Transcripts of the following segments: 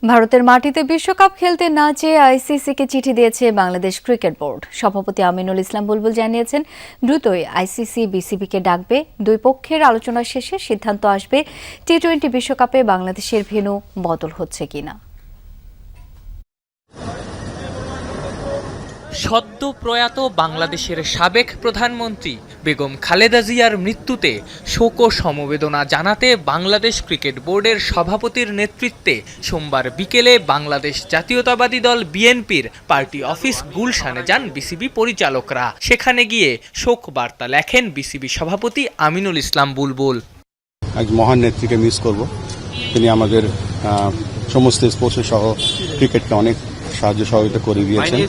ভারতের মাটিতে বিশ্বকাপ খেলতে না চেয়ে আইসিসিকে চিঠি দিয়েছে বাংলাদেশ ক্রিকেট বোর্ড। সভাপতি আমিনুল ইসলাম বুলবুল জানিয়েছেন, দ্রুতই আইসিসি বিসিবিকে ডাকবে। দুই পক্ষের আলোচনা শেষে সিদ্ধান্ত আসবে টি-20 বিশ্বকাপে বাংলাদেশের ভেন্যু বদল হচ্ছে কিনা। সদ্য প্রয়াত বাংলাদেশের সাবেক প্রধানমন্ত্রী বেগম খালেদা জিয়ার মৃত্যুতে শোক ও সমবেদনা জানাতে বাংলাদেশ ক্রিকেট বোর্ডের সভাপতির নেতৃত্বে সোমবার বিকেলে বাংলাদেশ জাতীয়তাবাদী দল বিএনপির পার্টি অফিস গুলশানে যান বিসিবি পরিচালকরা। সেখানে গিয়ে শোক বার্তা লেখেন বিসিবি সভাপতি আমিনুল ইসলাম বুলবুল। এক মহান নেত্রীকে মিস করব। তিনি আমাদের সমস্ত স্পোর্টস সহ ক্রিকেটকে অনেক সাহায্য সহযোগিতা করে দিয়েছেন।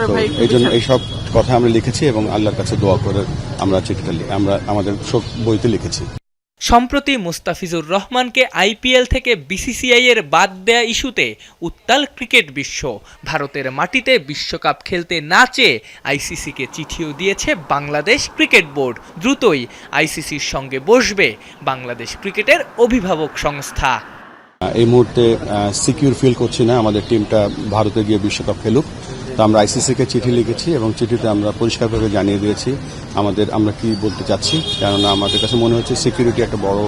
তো এই জন্য এইসব কথা আমরা লিখেছি এবং আল্লাহর কাছে দোয়া করে আমরা চিঠিটা আমরা আমাদের শোক বইতে লিখেছি। সম্প্রতি মুস্তাফিজুর রহমানকে আইপিএল থেকে বিসিসিআই এর বাদ দেয়া ইস্যুতে উত্তাল ক্রিকেট বিশ্ব। ভারতের মাটিতে বিশ্বকাপ খেলতে না চেয়ে আইসিসিকে চিঠিও দিয়েছে বাংলাদেশ ক্রিকেট বোর্ড। দ্রুতই আইসিসির সঙ্গে বসবে বাংলাদেশ ক্রিকেটের অভিভাবক সংস্থা। এই মুহূর্তে সিকিউর ফিল করছি না আমাদের টিমটা ভারতে গিয়ে বিশ্বকাপ খেলুক। তো আমরা আইসিসিকে চিঠি লিখেছি এবং চিঠিতে আমরা পরিষ্কারভাবে জানিয়ে দিয়েছি আমরা কি বলতে চাচ্ছি, কেননা আমাদের কাছে মনে হচ্ছে সিকিউরিটি একটা বড়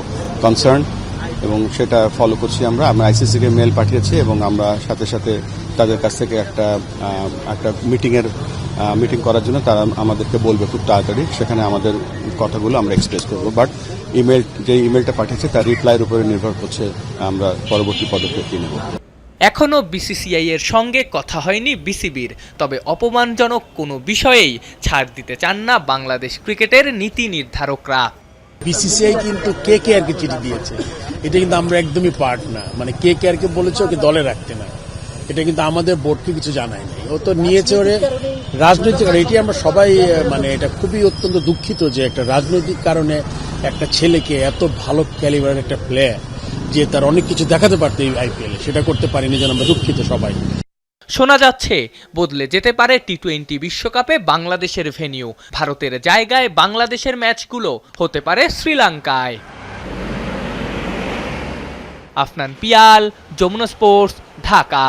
কনসার্ন এবং সেটা ফলো করছি। আমরা আইসিসিকে মেল পাঠিয়েছি এবং আমরা সাথে সাথে তাদের কাছ থেকে একটা মিটিং করার জন্য তারা আমাদেরকে বলবে খুব তাড়াতাড়ি। সেখানে আমাদের কথাগুলো আমরা এক্সপ্রেস করবো। বাট ইমেলটা পাঠিয়েছে তার রিপ্লাইয়ের উপরে নির্ভর করছে আমরা পরবর্তী পদক্ষেপ কি নেব। এখনও বিসিসিআই এর সঙ্গে কথা হয়নি বিসিবির। তবে অপমানজনক কোনো বিষয়েই ছাড় দিতে চান না বাংলাদেশ ক্রিকেটের নীতি নির্ধারকরা। বিসিসিআই কিন্তু কেকেআরকে চিঠি দিয়েছে, এটা কিন্তু আমরা একদমই পার্ট না। মানে কেকেআরকে বলেছে ওকে দলে রাখতে না, এটা কিন্তু আমাদের বোর্ডকে কিছু জানায় নাই। ও তো নিয়েছে ওরে রাজনৈতিক কারণে। এটি আমরা সবাই এটা খুবই অত্যন্ত দুঃখিত যে একটা রাজনৈতিক কারণে একটা ছেলেকে, এত ভালো ক্যালিবারের একটা প্লেয়ার যে তার অনেক কিছু দেখাতে পারতো এই আইপিএলে, সেটা করতে পারিনি, যেন আমরা দুঃখিত সবাই। শোনা যাচ্ছে বদলে যেতে পারে টি-20 বিশ্বকাপে বাংলাদেশের ভেন্যু। ভারতের জায়গায় বাংলাদেশের ম্যাচগুলো হতে পারে শ্রীলঙ্কায়। আফনান পিয়াল, যমুনা স্পোর্টস, ঢাকা।